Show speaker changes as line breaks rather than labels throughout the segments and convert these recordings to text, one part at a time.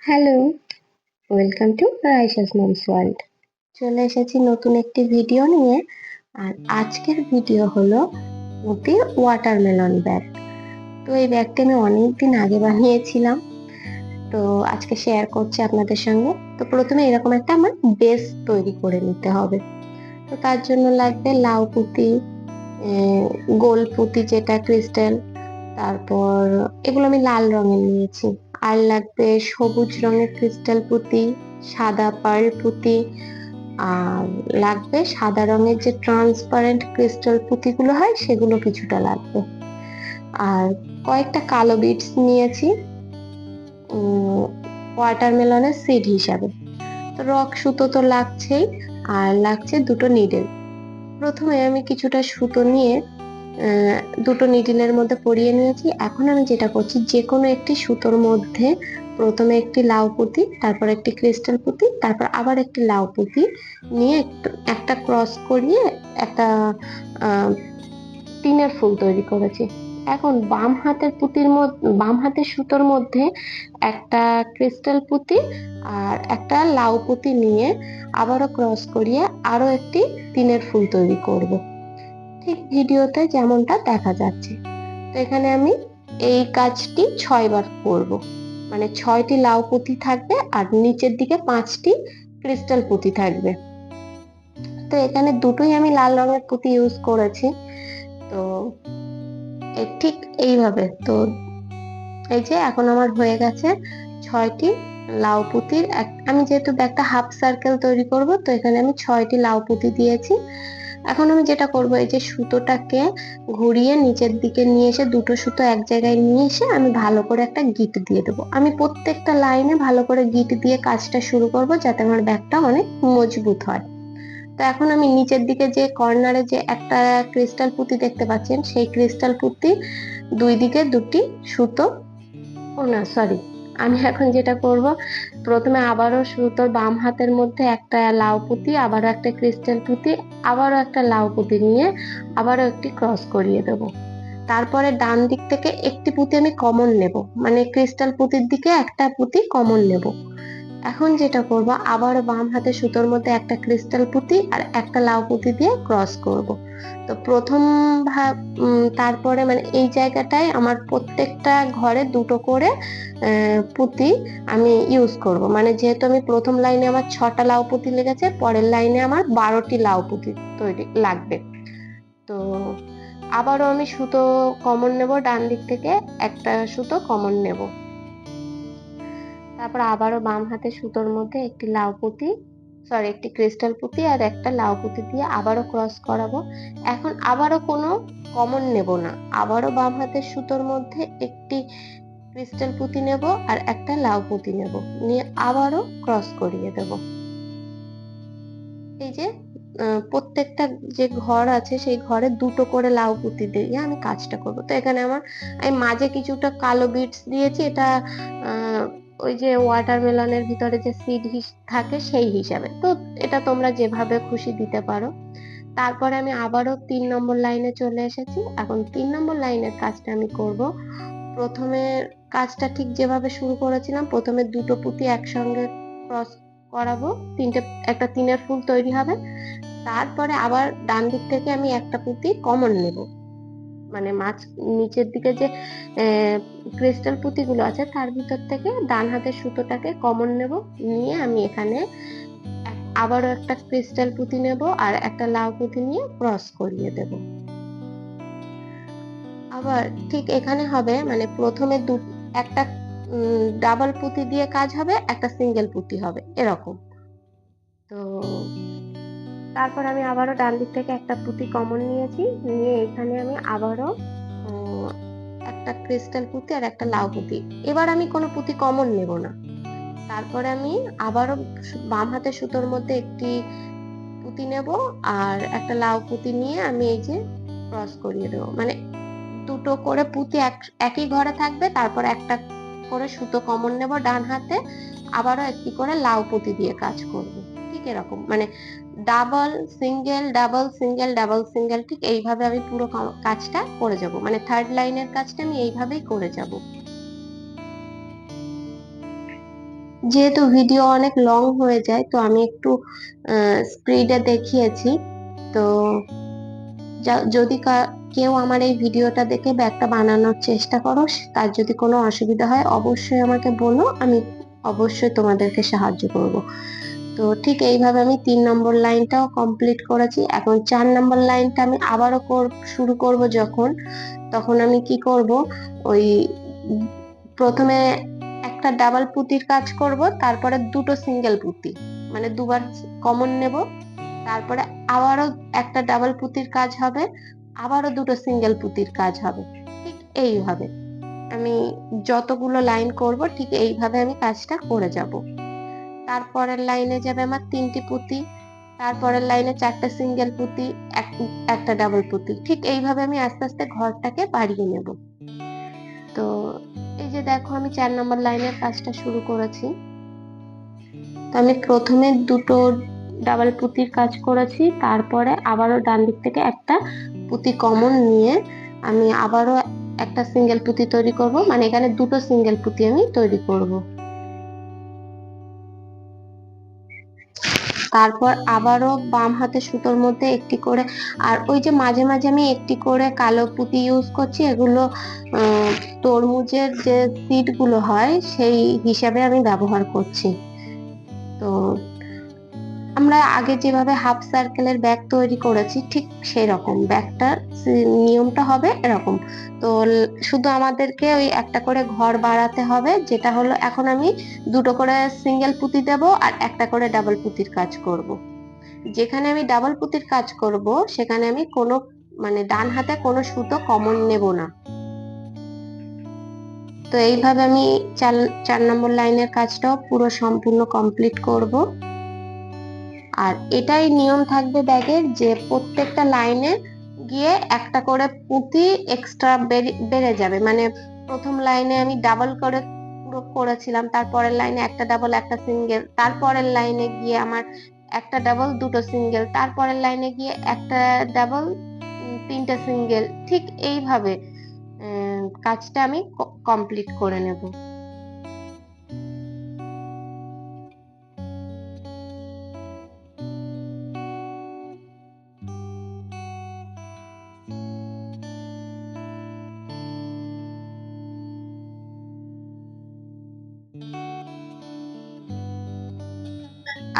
Hello, welcome to Raisa's mom's world. চলে এসেছি নতুন একটি ভিডিও নিয়ে। আর আজকের ভিডিও হলো পুঁতির ওয়াটারমেলন ব্যাগ। তো এই ব্যাগটি আমি অনেকদিন আগে বানিয়েছিলাম, তো আজকে শেয়ার করছি আপনাদের সঙ্গে। তো প্রথমে এরকম একটা আমার বেস তৈরি করে নিতে হবে। তো তার জন্য লাগবে লাউ পুঁতি, গোল পুঁতি যেটা ক্রিস্টাল, তারপর এগুলো আমি লাল রঙের নিয়েছি। আর লাগবে সবুজ রঙের ক্রিস্টাল পুঁতি, সাদা পার্ল পুঁতি, আর লাগবে সাদা রঙের যে ট্রান্সপারেন্ট ক্রিস্টাল পুঁতিগুলো হয় সেগুলো কিছুটা লাগবে। আর কয়েকটা কালো বিটস নিয়েছি ওয়াটারমেলনের সিড হিসাবে। তো রক সুতো তো লাগছেই, আর লাগছে দুটো নিডেল। প্রথমে আমি কিছুটা সুতো নিয়ে দুটো নিডলের মধ্যে পরিয়ে নিয়েছি। এখন আমি যেটা করছি, যে কোনো একটি সুতোর মধ্যে প্রথমে একটি লাউ পুঁতি, তারপর একটি ক্রিস্টাল পুঁতি, তারপর আবার একটি লাউ পুঁতি নিয়ে একটা ক্রস করিয়ে একটা টিনের ফুল তৈরি করেছি। এখন বাম হাতের সুতোর মধ্যে একটা ক্রিস্টাল পুঁতি আর একটা লাউ পুঁতি নিয়ে আবারও ক্রস করিয়ে আরো একটি টিনের ফুল তৈরি করব, ঠিক ভিডিওতে যেমনটা দেখা যাচ্ছে। তো এখানে আমি এই কাজটি 6বার করব, মানে 6টি লাউ পুঁতি থাকবে আর নিচের দিকে 5টি ক্রিস্টাল পুঁতি থাকবে। তো এখানে দুটোই আমি লাল রঙের পুঁতি ইউজ করেছি। তো ঠিক এইভাবে তো এই যে এখন আমার হয়ে গেছে 6টি লাউ পুঁতির আমি যেহেতু একটা হাফ সার্কেল তৈরি করব, তো এখানে আমি 6টি লাউ পুঁতি দিয়েছি। এখন আমি যেটা করব, এই যে সুতোটাকে ঘুরিয়ে নিচের দিকে নিয়ে এসে দুটো সুতো এক জায়গায় নিয়ে এসে আমি ভালো করে একটা গিট দিয়ে দেবো। আমি প্রত্যেকটা লাইনে ভালো করে গিট দিয়ে কাজটা শুরু করব, যাতে আমার ব্যাগটা অনেক মজবুত হয়। তো এখন আমি নিচের দিকে যে কর্নারে যে একটা ক্রিস্টাল পুঁতি দেখতে পাচ্ছেন, সেই ক্রিস্টাল পুঁতি দুই দিকে দুটি সুতো, ও না সরি, আমি এখন যেটা করব, প্রথমে আবারও সুতোর বাম হাতের মধ্যে একটা লাউ পুঁতি, আবারও একটা ক্রিস্টাল পুঁতি, আবারও একটা লাউ পুঁতি নিয়ে আবারও একটি ক্রস করিয়ে দেব। তারপরে ডান দিক থেকে একটি পুঁতি আমি কমন নেব, মানে ক্রিস্টাল পুঁতির দিকে একটা পুঁতি কমন নেব। এখন যেটা করব, আবার বাম হাতে সুতোর মধ্যে একটা ক্রিস্টাল পুঁতি আর একটা লাউ পুঁতি দিয়ে ক্রস করব। তো প্রথম তারপরে মানে এই জায়গাটায় আমার প্রত্যেকটা ঘরে দুটো করে পুঁতি আমি ইউজ করব। মানে যেহেতু আমি প্রথম লাইনে আমার 6টা লাউ পুঁতি লেগেছে, পরের লাইনে আমার 12টি লাউ পুঁতি তৈরি লাগবে। তো আবারও আমি সুতো কমন নেব, ডান দিক থেকে একটা সুতো কমন নেব। তারপর আবারও বাম হাতে সুতোর মধ্যে একটি ক্রিস্টাল পুঁতি আর একটা লাউ পুঁতি দিয়ে আবারও ক্রস করাবো। এখন আবারও কোনো কমন নেব না, আবারও বাম হাতের সুতোর মধ্যে একটি ক্রিস্টাল পুঁতি নেব আর একটা লাউ পুঁতি নেব, নিয়ে আবারও ক্রস করিয়ে দেব। এই যে প্রত্যেকটা যে ঘর আছে সেই ঘরে দুটো করে লাউ পুঁতি দিয়ে আমি কাজটা করব। তো এখানে আমি মাঝে কিছুটা কালো বিটস দিয়েছি, এটা ওই যে ওয়াটারমেলনের ভিতরে যে সিড থাকে সেই হিসাবে। তো এটা তোমরা যেভাবে খুশি দিতে পারো। তারপরে আমি আবারও 3 নম্বর লাইনে চলে এসেছি। এখন 3 নম্বর লাইনের কাজটা আমি করব। প্রথমে কাজটা ঠিক যেভাবে শুরু করেছিলাম, প্রথমে দুটো পুঁতি একসঙ্গে ক্রস করাবো, একটা তিনের ফুল তৈরি হবে। তারপরে আবার ডান দিক থেকে আমি একটা পুঁতি কমন নেব, মানে নিচের দিকে যে ক্রিস্টাল পুঁতিগুলো আছে তার ভিতর থেকে ডান হাতের সুতোটাকে কমন নেব, নিয়ে আমি এখানে আবারও একটা ক্রিস্টাল পুঁতি নেব আর একটা লাউ পুঁতি নিয়ে ক্রস করিয়ে দেব। আবার ঠিক এখানে হবে, মানে প্রথমে একটা ডাবল পুঁতি দিয়ে কাজ হবে, একটা সিঙ্গেল পুঁতি হবে এরকম। তো তারপর আমি আবারও ডান দিক থেকে একটা পুঁতি কমন নিয়েছি, নিয়ে এখানে আমি আবারও একটা ক্রিস্টাল পুঁতি আর একটা লাউ পুঁতি, এবার আমি কোনো পুঁতি কমন নেব না। তারপরে আমি আবারও বাম হাতের সুতোর মধ্যে একটি পুঁতি নেব আর একটা লাউ পুঁতি নিয়ে আমি এই যে ক্রস করিয়ে দেবো। মানে দুটো করে পুঁতি একই ঘরে থাকবে, তারপর একটা করে সুতো কমন নেব ডান হাতে, আবারও একটি করে লাউ পুঁতি দিয়ে কাজ করব। ঠিক এরকম, মানে double single double single double single, ঠিক এইভাবে আমি পুরো কাজটা করে যাব। মানে থার্ড লাইনের কাজটা আমি এইভাবেই করে যাব। যেহেতু ভিডিও অনেক লং হয়ে যায়, তো আমি একটু স্পিডে দেখিয়েছি। তো যদি কেউ আমার এই ভিডিওটা দেখে ব্যাগটা বানানোর চেষ্টা করো, তার যদি কোনো অসুবিধা হয় অবশ্যই আমাকে বলো, আমি অবশ্যই তোমাদেরকে সাহায্য করব। তো ঠিক এইভাবে আমি 3 নম্বর লাইনটাও কমপ্লিট করেছি। এখন 4 নম্বর লাইনটা আমি আবারও শুরু করব যখন, তখন আমি কি করব, ওই প্রথমে একটা ডাবল পুঁতির কাজ করব, তারপরে দুটো সিঙ্গেল পুঁতি, মানে দুবার কমন নেব, তারপরে আবারও একটা ডাবল পুঁতির কাজ হবে, আবারও দুটো সিঙ্গেল পুঁতির কাজ হবে। ঠিক এইভাবে আমি যতগুলো লাইন করব, ঠিক এইভাবে আমি কাজটা করে যাব। তারপরের লাইনে যাবে আমার 3টি পুঁতি, তারপরের লাইনে 4টে সিঙ্গেল পুঁতি, একটা ডাবল পুঁতি। ঠিক এইভাবে আমি আস্তে আস্তে ঘরটাকে বাড়িয়ে নেব। তো এই যে দেখো, আমি 4 নম্বর লাইনের কাজটা শুরু করেছি। তো আমি প্রথমে দুটো ডাবল পুঁতির কাজ করেছি, তারপরে আবারও ডান দিক থেকে একটা পুঁতি কমন নিয়ে আমি আবারও একটা সিঙ্গেল পুঁতি তৈরি করব, মানে এখানে দুটো সিঙ্গেল পুঁতি আমি তৈরি করব। তারপর আবারও বাম হাতে সুতোর মধ্যে একটি করে, আর ওই যে মাঝে মাঝে আমি একটি করে কালো পুঁতি ইউজ করছি, এগুলো তরমুজের যে সিড গুলো হয় সেই হিসাবে আমি ব্যবহার করছি। তো আমরা আগে যেভাবে হাফ সার্কেলের ব্যাগ তৈরি করেছি, ঠিক সেই রকম ব্যাগটার নিয়মটা হবে এরকম। তো শুধু আমাদেরকে ওই একটা করে ঘর বাড়াতে হবে, যেটা হলো এখন আমি দুটো করে সিঙ্গেল পুঁতি দেব আর একটা করে ডাবল পুঁতির কাজ করব। যেখানে আমি ডাবল পুঁতির কাজ করব, সেখানে আমি কোনো মানে ডান হাতে কোনো সুতো কমন নেব না। তো এইভাবে আমি 4 নম্বর লাইনের কাজটাও পুরো সম্পূর্ণ কমপ্লিট করব। আর এটাই নিয়ম থাকবে ব্যাগের, যে প্রত্যেকটা লাইনে গিয়ে একটা করে পুঁতি এক্সট্রা বেড়ে যাবে। মানে প্রথম লাইনে আমি ডাবল করে পুরো করেছিলাম, তারপরের লাইনে একটা ডাবল একটা সিঙ্গেল, তারপরের লাইনে গিয়ে আমার একটা ডাবল দুটো সিঙ্গেল, তারপরের লাইনে গিয়ে একটা ডাবল তিনটা সিঙ্গেল। ঠিক এইভাবে কাজটা আমি কমপ্লিট করে নেব।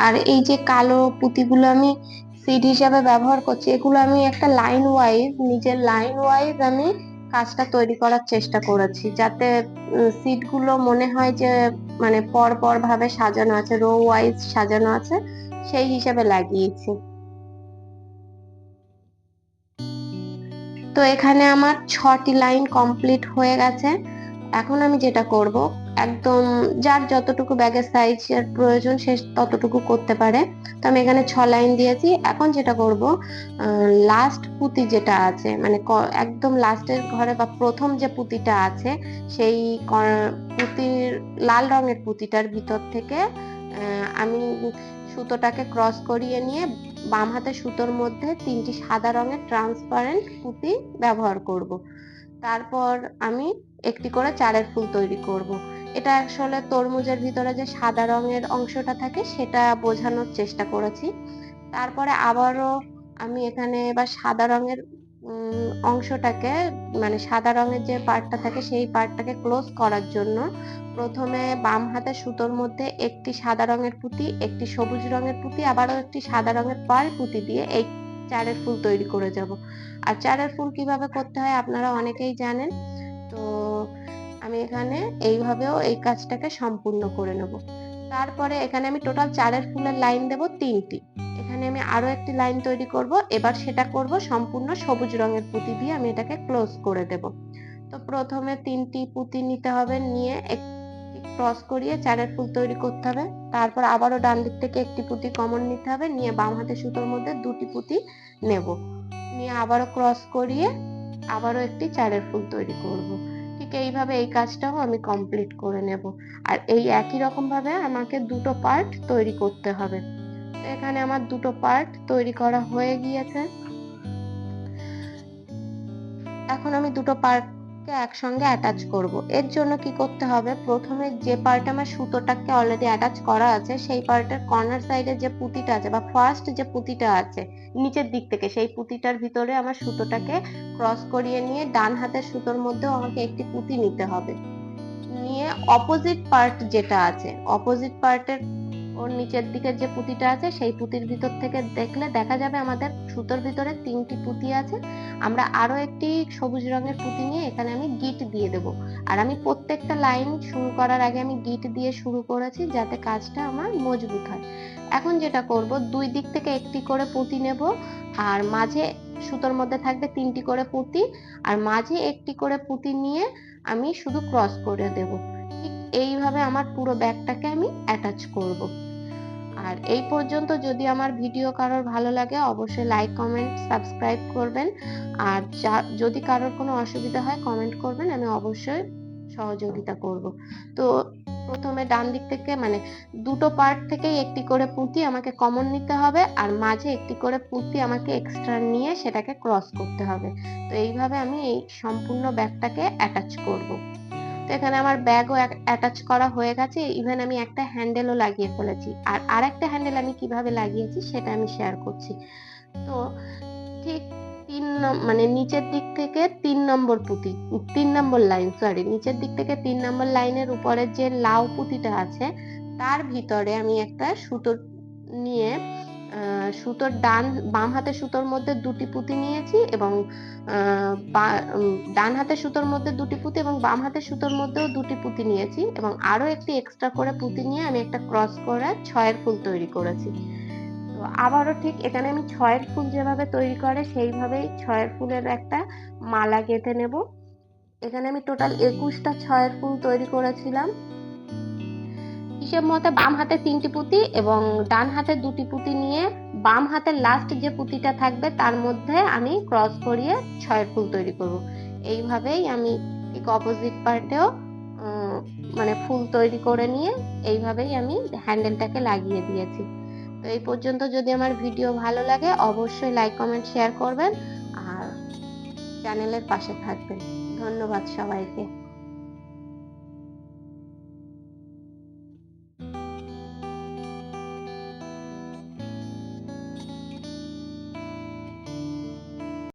আর এই যে কালো পুঁতিগুলো আমি সিড হিসাবে ব্যবহার করছি, এগুলো আমি একটা লাইন ওয়াইজ, নিজের লাইন ওয়াইজ আমি কাজটা তৈরি করার চেষ্টা করেছি, যাতে সিড গুলো মনে হয় যে মানে পর পর ভাবে সাজানো আছে, রো ওয়াইজ সাজানো আছে, সেই হিসাবে লাগিয়েছি। তো এখানে আমার 6টি লাইন কমপ্লিট হয়ে গেছে। এখন আমি যেটা করব, একদম যার যতটুকু ব্যাগের সাইজের প্রয়োজন সে ততটুকু করতে পারে। তো আমি এখানে 6 লাইন দিয়েছি। এখন যেটা করব, লাস্ট পুঁতি যেটা আছে, মানে একদম লাস্টের ঘরে বা প্রথম যে পুঁতিটা আছে, সেই পুঁতির লাল রঙের পুঁতিটার ভিতর থেকে আমি সুতোটাকে ক্রস করিয়ে নিয়ে বাম হাতে সুতোর মধ্যে 3টি সাদা রঙের ট্রান্সপারেন্ট পুঁতি ব্যবহার করব। তারপর আমি একটি করে চারের ফুল তৈরি করব। এটা আসলে তরমুজের ভিতরে যে সাদা রঙের অংশটা থাকে সেটা বোঝানোর চেষ্টা করেছি। তারপরে আবারও আমি এখানে এবার সাদা রঙের অংশটাকে, মানে সাদা রঙের যে পার্টটা থাকে সেই পার্টটাকে ক্লোজ করার জন্য প্রথমে বাম হাতে সুতোর মধ্যে একটি সাদা রঙের পুঁতি, একটি সবুজ রঙের পুঁতি, আবারও একটি সাদা রঙের পার্ল পুঁতি দিয়ে এই চারের ফুল তৈরি করে যাব। আর চারের ফুল কিভাবে করতে হয় আপনারা অনেকেই জানেন। তো আমি এখানে এইভাবেও এই কাজটাকে সম্পূর্ণ করে নেব। তারপরে এখানে আমি টোটাল চারের ফুলের লাইন দেব 3টি। এখানে আমি আরো একটি লাইন তৈরি করব, এবার সেটা করব সম্পূর্ণ সবুজ রঙের পুঁতি দিয়ে আমি এটাকে ক্লোজ করে দেব। তো প্রথমে 3টি পুঁতি নিতে হবে, নিয়ে ক্রস করিয়ে চারের ফুল তৈরি করতে হবে। তারপর আবারও ডান দিক থেকে একটি পুঁতি কমন নিতে হবে, নিয়ে বাম হাতে সুতোর মধ্যে 2টি পুঁতি নেব, নিয়ে আবারও ক্রস করিয়ে আবারও একটি চারের ফুল তৈরি করব। ঠিক এইভাবে এই কাজটাও আমি কমপ্লিট করে নেব। আর এই একই রকম ভাবে আমাকে দুটো পার্ট তৈরি করতে হবে। তো এখানে আমার দুটো পার্ট তৈরি করা হয়ে গিয়েছে। এখন আমি দুটো পার্ট একসঙ্গে অ্যাটাচ করব। এর জন্য কি করতে হবে, প্রথমে যে পার্টে আমার সুতোটাকে অলরেডি অ্যাটাচ করা আছে সেই পার্টের কর্নার সাইডে যে পুঁতিটা আছে বা ফার্স্ট যে পুঁতিটা আছে নিচের দিক থেকে, সেই পুঁতিটার ভিতরে আমার সুতোটাকে ক্রস করিয়ে নিয়ে ডান হাতের সুতোর মধ্যেও আমাকে একটি পুঁতি নিতে হবে। নিয়ে অপোজিট পার্ট যেটা আছে, অপোজিট পার্টের ওর নিচের দিকে যে পুঁতিটা আছে সেই পুঁতির ভিতর থেকে দেখলে দেখা যাবে আমাদের সুতোর ভিতরে 3টি পুঁতি আছে। আমরা আরো একটি সবুজ রঙের পুঁতি নিয়ে এখানে আমি গিট দিয়ে দেব। আর আমি প্রত্যেকটা লাইন শুরু করার আগে আমি গিট দিয়ে শুরু করেছি যাতে কাজটা আমার মজবুত হয়। এখন যেটা করব, দুই দিক থেকে একটি করে পুঁতি নেব, আর মাঝে সুতোর মধ্যে থাকবে 3টি করে পুঁতি, আর মাঝে একটি করে পুঁতি নিয়ে আমি শুধু ক্রস করে দেব। ঠিক এইভাবে আমার পুরো ব্যাগটাকে আমি অ্যাটাচ করব। আর এই পর্যন্ত যদি আমার ভিডিও কারোর ভালো লাগে অবশ্যই লাইক, কমেন্ট, সাবস্ক্রাইব করবেন। আর যদি কারোর কোনো অসুবিধা হয় কমেন্ট করবেন, আমি অবশ্যই সহযোগিতা করব। তো প্রথমে ডান দিক থেকে মানে দুটো পার্ট থেকেই একটি করে পুঁতি আমাকে কমন নিতে হবে, আর মাঝে একটি করে পুঁতি আমাকে এক্সট্রা নিয়ে সেটাকে ক্রস করতে হবে। তো এইভাবে আমি এই সম্পূর্ণ ব্যাগটাকে অ্যাটাচ করব। তো এখানে আমার ব্যাগও অ্যাটাচ করা হয়ে গেছে, ইভেন আমি একটা হ্যান্ডেলও লাগিয়ে ফেলেছি। আর আরেকটা হ্যান্ডেল আমি কিভাবে লাগিয়েছি সেটা আমি শেয়ার করছি। তো ঠিক মানে নিচের দিক থেকে 3 নম্বর পুঁতি, 3 নম্বর লাইন, সরি, নিচের দিক থেকে 3 নম্বর লাইনের উপরের যে লাউ পুঁতিটা আছে তার ভিতরে আমি একটা সুতো নিয়ে সুতোর বাম হাতের সুতোর মধ্যে 2টি পুঁতি নিয়েছি এবং ডান হাতের সুতোর মধ্যে 2টি পুঁতি এবং বাম হাতের সুতোর মধ্যেও 2টি পুঁতি নিয়েছি এবং আরো একটি এক্সট্রা করে পুঁতি নিয়ে আমি একটা ক্রস করে 6-এর ফুল তৈরি করেছি। তো আবারও ঠিক এখানে আমি 6-এর ফুল যেভাবে তৈরি করে সেইভাবেই 6-এর ফুলের একটা মালা গেঁথে নেব। এখানে আমি টোটাল 21টা 6-এর ফুল তৈরি করেছিলাম। হিসেব মতো বাম হাতে 3টি পুঁতি এবং ডান হাতে 2টি পুঁতি নিয়ে বাম হাতের লাস্ট যে পুঁতিটা থাকবে তার মধ্যে আমি ক্রস করিয়ে 6-এর ফুল তৈরি করব। এইভাবেই আমি ঠিক অপোজিট পার্টেও মানে ফুল তৈরি করে নিয়ে এইভাবেই আমি হ্যান্ডেলটাকে লাগিয়ে দিয়েছি। তো এই পর্যন্ত যদি আমার ভিডিও ভালো লাগে অবশ্যই লাইক, কমেন্ট, শেয়ার করবেন আর চ্যানেলের পাশে থাকবেন। ধন্যবাদ সবাইকে।